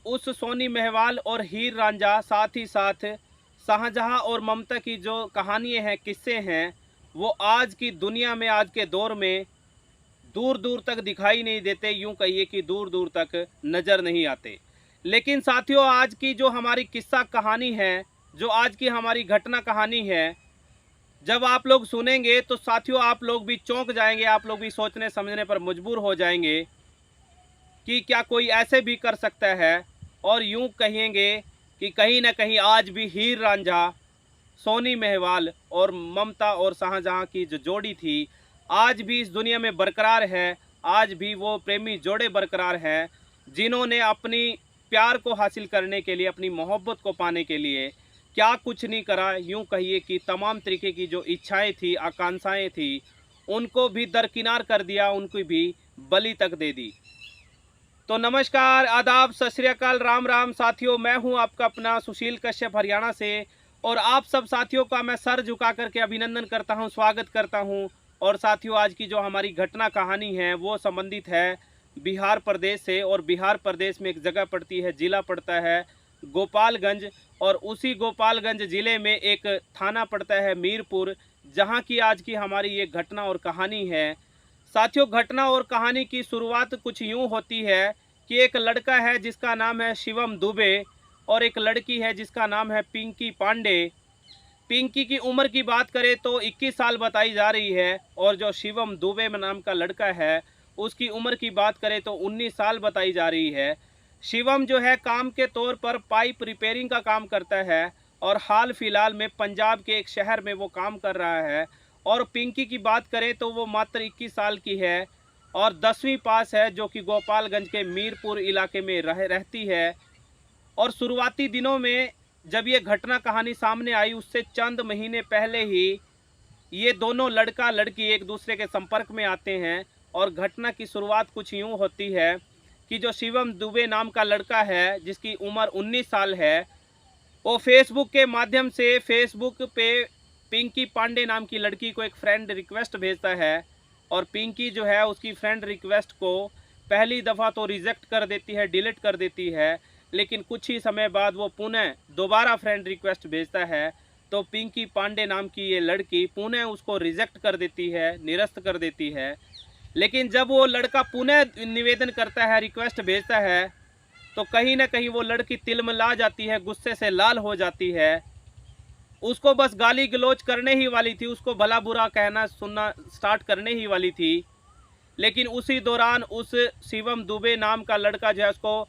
उस सोनी महवाल और हीर रांझा, साथ ही साथ शाहजहां और ममता की जो कहानियाँ हैं, किस्से हैं, वो आज की दुनिया में, आज के दौर में दूर दूर तक दिखाई नहीं देते। यूं कहिए कि दूर दूर तक नज़र नहीं आते। लेकिन साथियों, आज की जो हमारी किस्सा कहानी है, जो आज की हमारी घटना कहानी है, जब आप लोग सुनेंगे तो साथियों आप लोग भी चौंक जाएंगे, आप लोग भी सोचने समझने पर मजबूर हो जाएंगे कि क्या कोई ऐसे भी कर सकता है। और यूं कहेंगे कि कहीं ना कहीं आज भी हीर रांझा, सोनी महवाल और ममता और शाहजहां की जो जोड़ी थी, आज भी इस दुनिया में बरकरार है। आज भी वो प्रेमी जोड़े बरकरार हैं, जिन्होंने अपनी प्यार को हासिल करने के लिए, अपनी मोहब्बत को पाने के लिए क्या कुछ नहीं करा। यूं कहिए कि तमाम तरीके की जो इच्छाएं थी, आकांक्षाएं थी, उनको भी दरकिनार कर दिया, उनको भी बलि तक दे दी। तो नमस्कार, आदाब, सत श्री अकाल, राम राम साथियों। मैं हूं आपका अपना सुशील कश्यप, हरियाणा से। और आप सब साथियों का मैं सर झुका करके अभिनंदन करता हूं, स्वागत करता हूं। और साथियों, आज की जो हमारी घटना कहानी है वो संबंधित है बिहार प्रदेश से। और बिहार प्रदेश में एक जगह पड़ती है, ज़िला पड़ता है गोपालगंज। और उसी गोपालगंज ज़िले में एक थाना पड़ता है मीरपुर, जहाँ की आज की हमारी ये घटना और कहानी है। साथियों, घटना और कहानी की शुरुआत कुछ यूं होती है कि एक लड़का है जिसका नाम है शिवम दुबे, और एक लड़की है जिसका नाम है पिंकी पांडे। पिंकी की उम्र की बात करें तो 21 साल बताई जा रही है, और जो शिवम दुबे नाम का लड़का है उसकी उम्र की बात करें तो 19 साल बताई जा रही है। शिवम जो है काम के तौर पर पाइप रिपेयरिंग का काम करता है, और हाल फिलहाल में पंजाब के एक शहर में वो काम कर रहा है। और पिंकी की बात करें तो वो मात्र 21 साल की है और 10वीं पास है, जो कि गोपालगंज के मीरपुर इलाके में रहती है। और शुरुआती दिनों में जब ये घटना कहानी सामने आई, उससे चंद महीने पहले ही ये दोनों लड़का लड़की एक दूसरे के संपर्क में आते हैं। और घटना की शुरुआत कुछ यूँ होती है कि जो शिवम दुबे नाम का लड़का है, जिसकी उम्र 19 साल है, वो फेसबुक के माध्यम से फेसबुक पे पिंकी पांडे नाम की लड़की को एक फ्रेंड रिक्वेस्ट भेजता है। और पिंकी जो है उसकी फ्रेंड रिक्वेस्ट को पहली दफ़ा तो रिजेक्ट कर देती है, डिलीट कर देती है। लेकिन कुछ ही समय बाद वो पुनः दोबारा फ्रेंड रिक्वेस्ट भेजता है, तो पिंकी पांडे नाम की ये लड़की पुनः उसको रिजेक्ट कर देती है, निरस्त कर देती है। लेकिन जब वो लड़का पुनः निवेदन करता है, रिक्वेस्ट भेजता है, तो कहीं ना कहीं वो लड़की तिलमिला जाती है, गुस्से से लाल हो जाती है। उसको बस गाली गलौज करने ही वाली थी, उसको भला बुरा कहना सुनना स्टार्ट करने ही वाली थी। लेकिन उसी दौरान उस शिवम दुबे नाम का लड़का जो है उसको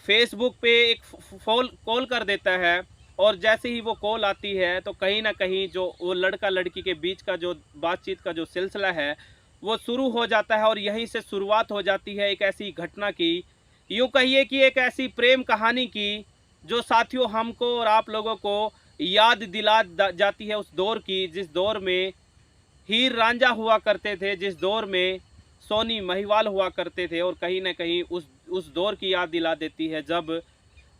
फेसबुक पे एक कॉल कर देता है। और जैसे ही वो कॉल आती है तो कहीं ना कहीं जो वो लड़का लड़की के बीच का जो बातचीत का जो सिलसिला है वो शुरू हो जाता है। और यहीं से शुरुआत हो जाती है एक ऐसी घटना की, यूँ कहिए कि एक ऐसी प्रेम कहानी की, जो साथियों हमको और आप लोगों को याद दिला जाती है उस दौर की, जिस दौर में हीर रांझा हुआ करते थे, जिस दौर में सोनी महिवाल हुआ करते थे। और कहीं ना कहीं उस दौर की याद दिला देती है जब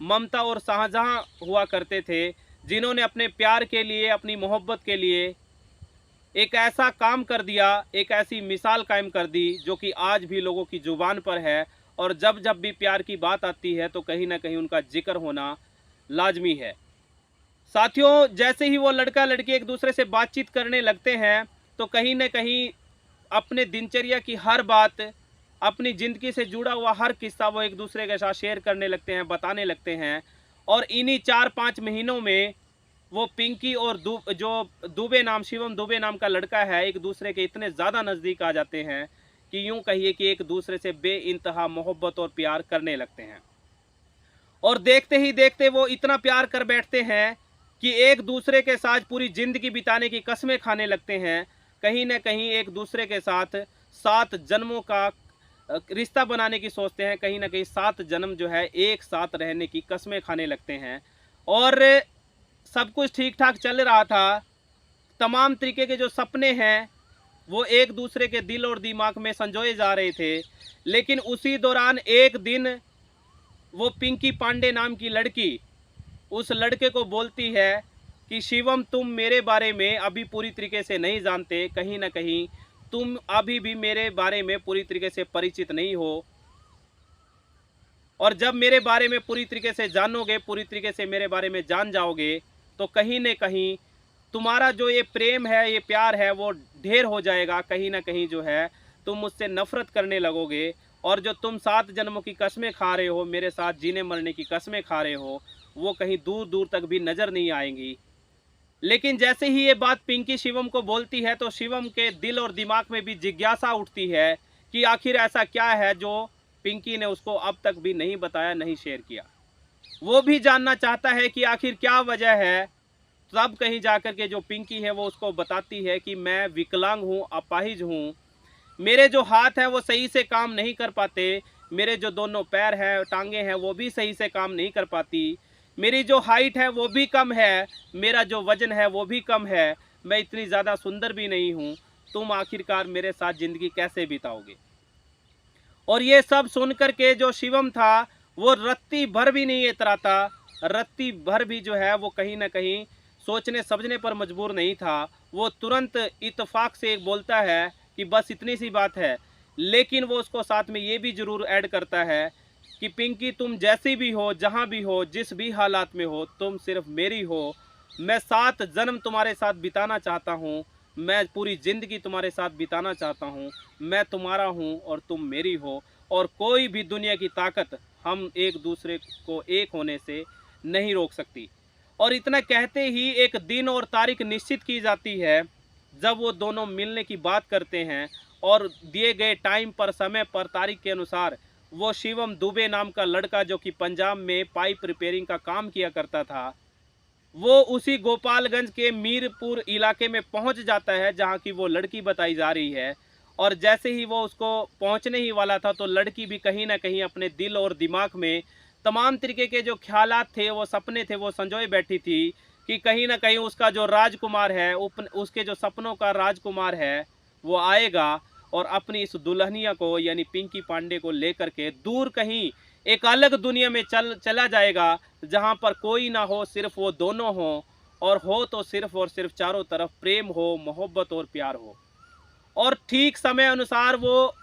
ममता और शाहजहां हुआ करते थे, जिन्होंने अपने प्यार के लिए, अपनी मोहब्बत के लिए एक ऐसा काम कर दिया, एक ऐसी मिसाल कायम कर दी, जो कि आज भी लोगों की जुबान पर है। और जब जब भी प्यार की बात आती है तो कहीं ना कहीं उनका जिक्र होना लाजमी है। साथियों, जैसे ही वो लड़का लड़की एक दूसरे से बातचीत करने लगते हैं, तो कहीं ना कहीं अपने दिनचर्या की हर बात, अपनी ज़िंदगी से जुड़ा हुआ हर किस्सा वो एक दूसरे के साथ शेयर करने लगते हैं, बताने लगते हैं। और इन्हीं 4-5 महीनों में वो पिंकी और जो दुबे नाम, शिवम दुबे नाम का लड़का है, एक दूसरे के इतने ज़्यादा नज़दीक आ जाते हैं कि यूँ कहिए कि एक दूसरे से बेइंतहा मोहब्बत और प्यार करने लगते हैं। और देखते ही देखते वो इतना प्यार कर बैठते हैं कि एक दूसरे के साथ पूरी ज़िंदगी बिताने की कस्में खाने लगते हैं। कहीं न कहीं एक दूसरे के साथ 7 जन्मों का रिश्ता बनाने की सोचते हैं। कहीं न कहीं 7 जन्म जो है एक साथ रहने की कस्में खाने लगते हैं। और सब कुछ ठीक-ठाक चल रहा था। तमाम तरीके के जो सपने हैं, वो एक दूसरे के दिल और दिमाग में संजोए जा रहे थे। लेकिन उसी दौरान एक दिन वो पिंकी पांडे नाम की लड़की उस लड़के को बोलती है कि शिवम, तुम मेरे बारे में अभी पूरी तरीके से नहीं जानते, कहीं ना कहीं तुम अभी भी मेरे बारे में पूरी तरीके से परिचित नहीं हो। और जब मेरे बारे में पूरी तरीके से जानोगे, पूरी तरीके से मेरे बारे में जान जाओगे, तो कहीं न कहीं तुम्हारा जो ये प्रेम है, ये प्यार है, वो ढेर हो जाएगा। कहीं न कहीं जो है तुम मुझसे नफ़रत करने लगोगे, और जो तुम 7 जन्मों की कसमें खा रहे हो, मेरे साथ जीने मरने की कसमें खा रहे हो, वो कहीं दूर-दूर तक भी नज़र नहीं आएँगी। लेकिन जैसे ही ये बात पिंकी शिवम को बोलती है, तो शिवम के दिल और दिमाग में भी जिज्ञासा उठती है कि आखिर ऐसा क्या है जो पिंकी ने उसको अब तक भी नहीं बताया, नहीं शेयर किया। वो भी जानना चाहता है कि आखिर क्या वजह है। तब कहीं जाकर के जो पिंकी है वो उसको बताती है कि मैं विकलांग हूँ, अपाहिज हूँ, मेरे जो हाथ हैं वो सही से काम नहीं कर पाते, मेरे जो दोनों पैर हैं, टांगे हैं, वो भी सही से काम नहीं कर पाती, मेरी जो हाइट है वो भी कम है, मेरा जो वज़न है वो भी कम है, मैं इतनी ज़्यादा सुंदर भी नहीं हूँ, तुम आखिरकार मेरे साथ ज़िंदगी कैसे बिताओगे? और ये सब सुन कर के जो शिवम था, वो रत्ती भर भी नहीं इतराता, रत्ती भर भी जो है वो कहीं न कहीं सोचने समझने पर मजबूर नहीं था। वो तुरंत इत्तेफ़ाक से एक बोलता है कि बस इतनी सी बात है। लेकिन वो उसको साथ में ये भी ज़रूर ऐड करता है कि पिंकी, तुम जैसी भी हो, जहाँ भी हो, जिस भी हालात में हो, तुम सिर्फ़ मेरी हो। मैं 7 जन्म तुम्हारे साथ बिताना चाहता हूँ, मैं पूरी ज़िंदगी तुम्हारे साथ बिताना चाहता हूँ। मैं तुम्हारा हूँ और तुम मेरी हो, और कोई भी दुनिया की ताकत हम एक दूसरे को एक होने से नहीं रोक सकती। और इतना कहते ही एक दिन और तारीख निश्चित की जाती है, जब वो दोनों मिलने की बात करते हैं, और दिए गए टाइम पर, समय पर, तारीख के अनुसार वो शिवम दुबे नाम का लड़का, जो कि पंजाब में पाइप रिपेयरिंग का काम किया करता था, वो उसी गोपालगंज के मीरपुर इलाके में पहुंच जाता है जहां की वो लड़की बताई जा रही है। और जैसे ही वो उसको पहुंचने ही वाला था, तो लड़की भी कहीं ना कहीं अपने दिल और दिमाग में तमाम तरीके के जो ख्यालात थे, वो सपने थे, वो संजोए बैठी थी कि कहीं ना कहीं उसका जो राजकुमार है, उसके जो सपनों का राजकुमार है, वो आएगा और अपनी इस दुल्हनिया को, यानी पिंकी पांडे को लेकर के दूर कहीं एक अलग दुनिया में चला जाएगा, जहां पर कोई ना हो, सिर्फ वो दोनों हो, और हो तो सिर्फ और सिर्फ चारों तरफ प्रेम हो, मोहब्बत और प्यार हो। और ठीक समय अनुसार वो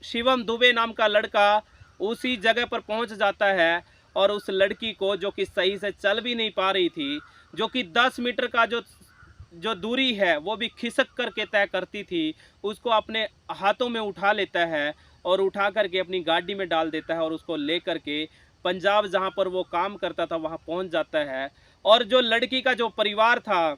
शिवम दुबे नाम का लड़का उसी जगह पर पहुंच जाता है, और उस लड़की को, जो कि सही से चल भी नहीं पा रही थी, जो कि 10 मीटर का जो जो दूरी है वो भी खिसक करके तय करती थी, उसको अपने हाथों में उठा लेता है, और उठा करके अपनी गाड़ी में डाल देता है, और उसको ले करके पंजाब, जहाँ पर वो काम करता था, वहाँ पहुँच जाता है। और जो लड़की का जो परिवार था,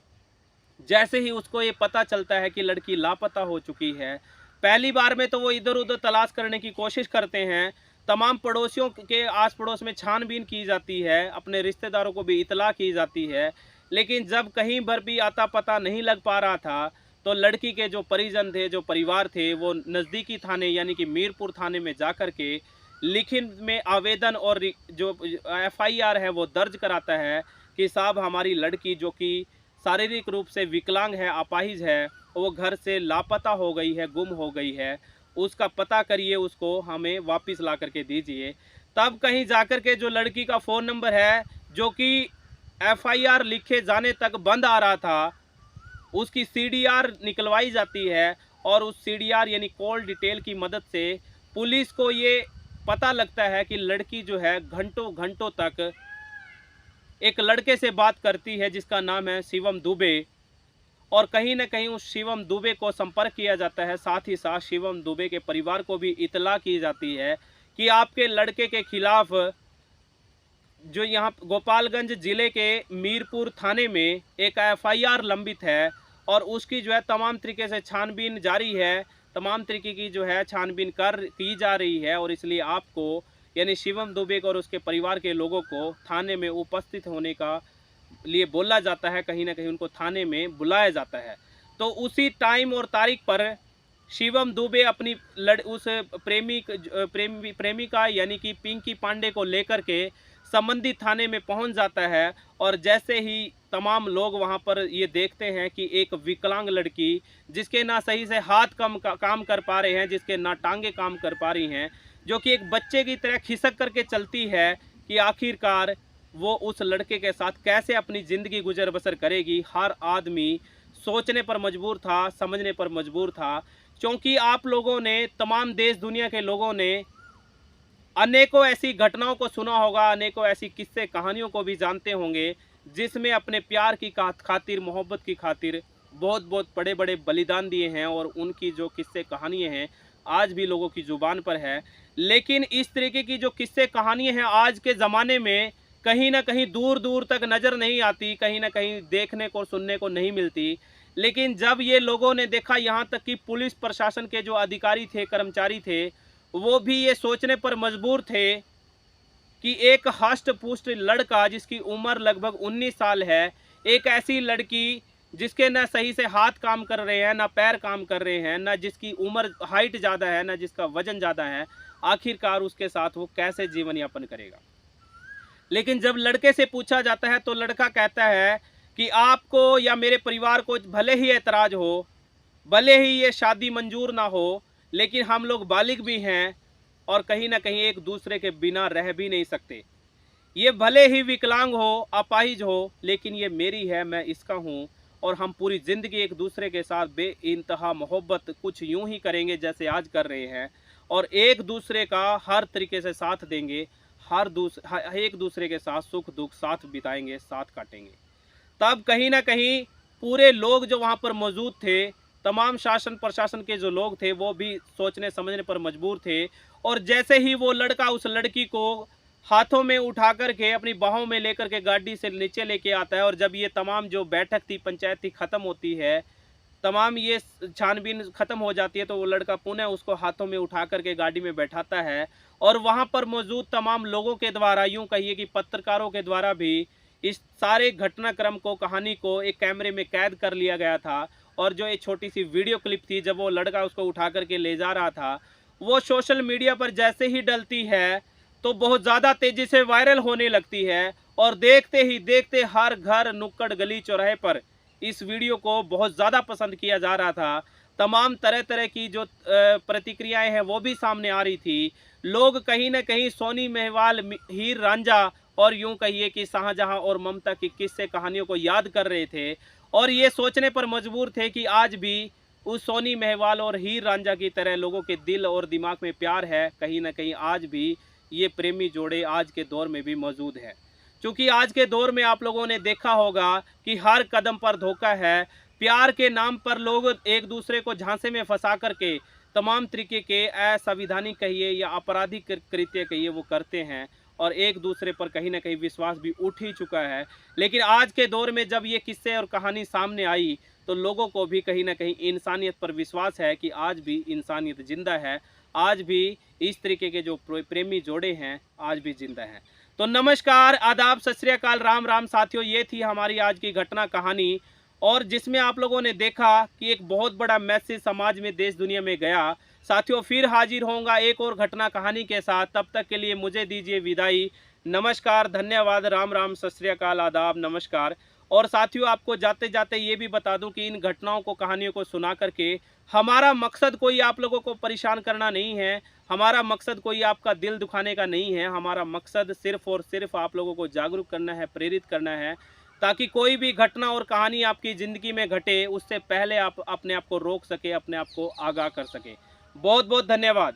जैसे ही उसको ये पता चलता है कि लड़की लापता हो चुकी है, पहली बार में तो वो इधर-उधर तलाश करने की कोशिश करते हैं। तमाम पड़ोसियों के आस-पड़ोस में छानबीन की जाती है, अपने रिश्तेदारों को भी इत्तला की जाती है। लेकिन जब कहीं पर भी आता-पता नहीं लग पा रहा था, तो लड़की के जो परिजन थे, जो परिवार थे, वो नज़दीकी थाने, यानी कि मीरपुर थाने में जाकर के लिखित में आवेदन और जो एफआईआर है वो दर्ज कराता है कि साहब, हमारी लड़की, जो कि शारीरिक रूप से विकलांग है, अपाहिज है, वो घर से लापता हो गई है, गुम हो गई है, उसका पता करिए, उसको हमें वापस ला करके दीजिए। तब कहीं जाकर के जो लड़की का फ़ोन नंबर है, जो कि एफआईआर लिखे जाने तक बंद आ रहा था, उसकी सीडीआर निकलवाई जाती है, और उस सीडीआर यानी कॉल डिटेल की मदद से पुलिस को ये पता लगता है कि लड़की जो है घंटों घंटों तक एक लड़के से बात करती है, जिसका नाम है शिवम दुबे। और कहीं न कहीं उस शिवम दुबे को संपर्क किया जाता है। साथ ही साथ शिवम दुबे के परिवार को भी इत्तला की जाती है कि आपके लड़के के खिलाफ, जो यहाँ गोपालगंज ज़िले के मीरपुर थाने में एक एफआईआर लंबित है, और उसकी जो है तमाम तरीके से छानबीन जारी है, तमाम तरीके की जो है छानबीन की जा रही है, और इसलिए आपको, यानी शिवम दुबे को और उसके परिवार के लोगों को थाने में उपस्थित होने का लिए बोला जाता है, कहीं न कहीं उनको थाने में बुलाया जाता है। तो उसी टाइम और तारीख पर शिवम दुबे अपनी उस प्रेमिका, यानी कि पिंकी पांडे को लेकर के संबंधित थाने में पहुंच जाता है। और जैसे ही तमाम लोग वहां पर ये देखते हैं कि एक विकलांग लड़की, जिसके ना सही से हाथ काम कर पा रहे हैं, जिसके ना टांगे काम कर पा रही हैं, जो कि एक बच्चे की तरह खिसक करके चलती है, कि आखिरकार वो उस लड़के के साथ कैसे अपनी ज़िंदगी गुजर बसर करेगी। हर आदमी सोचने पर मजबूर था, समझने पर मजबूर था, क्योंकि आप लोगों ने, तमाम देश दुनिया के लोगों ने अनेकों ऐसी घटनाओं को सुना होगा, अनेकों ऐसी किस्से कहानियों को भी जानते होंगे, जिसमें अपने प्यार की खातिर, मोहब्बत की खातिर बहुत बहुत बड़े बड़े बलिदान दिए हैं, और उनकी जो किस्से कहानियाँ हैं आज भी लोगों की ज़ुबान पर है। लेकिन इस तरीके की जो किस्से कहानियाँ हैं आज के ज़माने में कहीं ना कहीं दूर दूर तक नज़र नहीं आती, कहीं ना कहीं देखने को सुनने को नहीं मिलती। लेकिन जब ये लोगों ने देखा, यहाँ तक कि पुलिस प्रशासन के जो अधिकारी थे, कर्मचारी थे, वो भी ये सोचने पर मजबूर थे कि एक हष्ट पुष्ट लड़का जिसकी उम्र लगभग 19 साल है, एक ऐसी लड़की जिसके न सही से हाथ काम कर रहे हैं, ना पैर काम कर रहे हैं, ना जिसकी उम्र हाइट ज़्यादा है, ना जिसका वजन ज़्यादा है, आखिरकार उसके साथ वो कैसे जीवन यापन करेगा। लेकिन जब लड़के से पूछा जाता है तो लड़का कहता है कि आपको या मेरे परिवार को भले ही ऐतराज़ हो, भले ही ये शादी मंजूर ना हो, लेकिन हम लोग बालिग भी हैं और कहीं ना कहीं एक दूसरे के बिना रह भी नहीं सकते। ये भले ही विकलांग हो, अपाहिज हो, लेकिन ये मेरी है, मैं इसका हूँ, और हम पूरी ज़िंदगी एक दूसरे के साथ बेइंतहा मोहब्बत कुछ यूं ही करेंगे जैसे आज कर रहे हैं, और एक दूसरे का हर तरीके से साथ देंगे, एक दूसरे के साथ सुख दुख साथ बिताएंगे, साथ काटेंगे। तब कहीं ना कहीं पूरे लोग जो वहाँ पर मौजूद थे, तमाम शासन प्रशासन के जो लोग थे, वो भी सोचने समझने पर मजबूर थे। और जैसे ही वो लड़का उस लड़की को हाथों में उठा कर के अपनी बाहों में लेकर के गाड़ी से नीचे लेके आता है, और जब ये तमाम जो बैठक थी, पंचायत थी, ख़त्म होती है, तमाम ये छानबीन ख़त्म हो जाती है, तो वो लड़का पुनः उसको हाथों में उठा कर के गाड़ी में बैठाता है। और वहाँ पर मौजूद तमाम लोगों के द्वारा, यूँ कहिए कि पत्रकारों के द्वारा भी इस सारे घटनाक्रम को, कहानी को एक कैमरे में कैद कर लिया गया था। और जो एक छोटी सी वीडियो क्लिप थी, जब वो लड़का उसको उठा कर के ले जा रहा था, वो सोशल मीडिया पर जैसे ही डलती है तो बहुत ज़्यादा तेज़ी से वायरल होने लगती है। और देखते ही देखते हर घर, नुक्कड़, गली, चौराहे पर इस वीडियो को बहुत ज़्यादा पसंद किया जा रहा था। तमाम तरह तरह की जो प्रतिक्रियाएं हैं वो भी सामने आ रही थी। लोग कहीं ना कहीं सोनी मेहवाल, हीर रांझा और यूं कहिए कि शाहजहां और ममता की किस्से कहानियों को याद कर रहे थे, और ये सोचने पर मजबूर थे कि आज भी उस सोनी मेहवाल और हीर रांझा की तरह लोगों के दिल और दिमाग में प्यार है। कहीं ना कहीं आज भी ये प्रेमी जोड़े आज के दौर में भी मौजूद है। क्योंकि आज के दौर में आप लोगों ने देखा होगा कि हर कदम पर धोखा है। प्यार के नाम पर लोग एक दूसरे को झांसे में फंसा करके तमाम तरीके के असंवैधानिक कहिए या आपराधिक कृत्य कहिए वो करते हैं, और एक दूसरे पर कहीं ना कहीं विश्वास भी उठ ही चुका है। लेकिन आज के दौर में जब ये किस्से और कहानी सामने आई, तो लोगों को भी कहीं ना कहीं इंसानियत पर विश्वास है कि आज भी इंसानियत जिंदा है, आज भी इस तरीके के जो प्रेमी जोड़े हैं आज भी जिंदा हैं। तो नमस्कार, आदाब, सत श्री अकाल, राम राम साथियों, ये थी हमारी आज की घटना कहानी, और जिसमें आप लोगों ने देखा कि एक बहुत बड़ा मैसेज समाज में, देश दुनिया में गया। साथियों, फिर हाजिर होऊंगा एक और घटना कहानी के साथ। तब तक के लिए मुझे दीजिए विदाई। नमस्कार, धन्यवाद, राम राम, सत श्री अकाल, आदाब, नमस्कार। और साथियों, आपको जाते जाते ये भी बता दूं कि इन घटनाओं को, कहानियों को सुना करके हमारा मकसद कोई आप लोगों को परेशान करना नहीं है, हमारा मकसद कोई आपका दिल दुखाने का नहीं है। हमारा मकसद सिर्फ और सिर्फ आप लोगों को जागरूक करना है, प्रेरित करना है, ताकि कोई भी घटना और कहानी आपकी ज़िंदगी में घटे उससे पहले आप अपने आप को रोक सके, अपने आप को आगाह कर सके। बहुत बहुत धन्यवाद।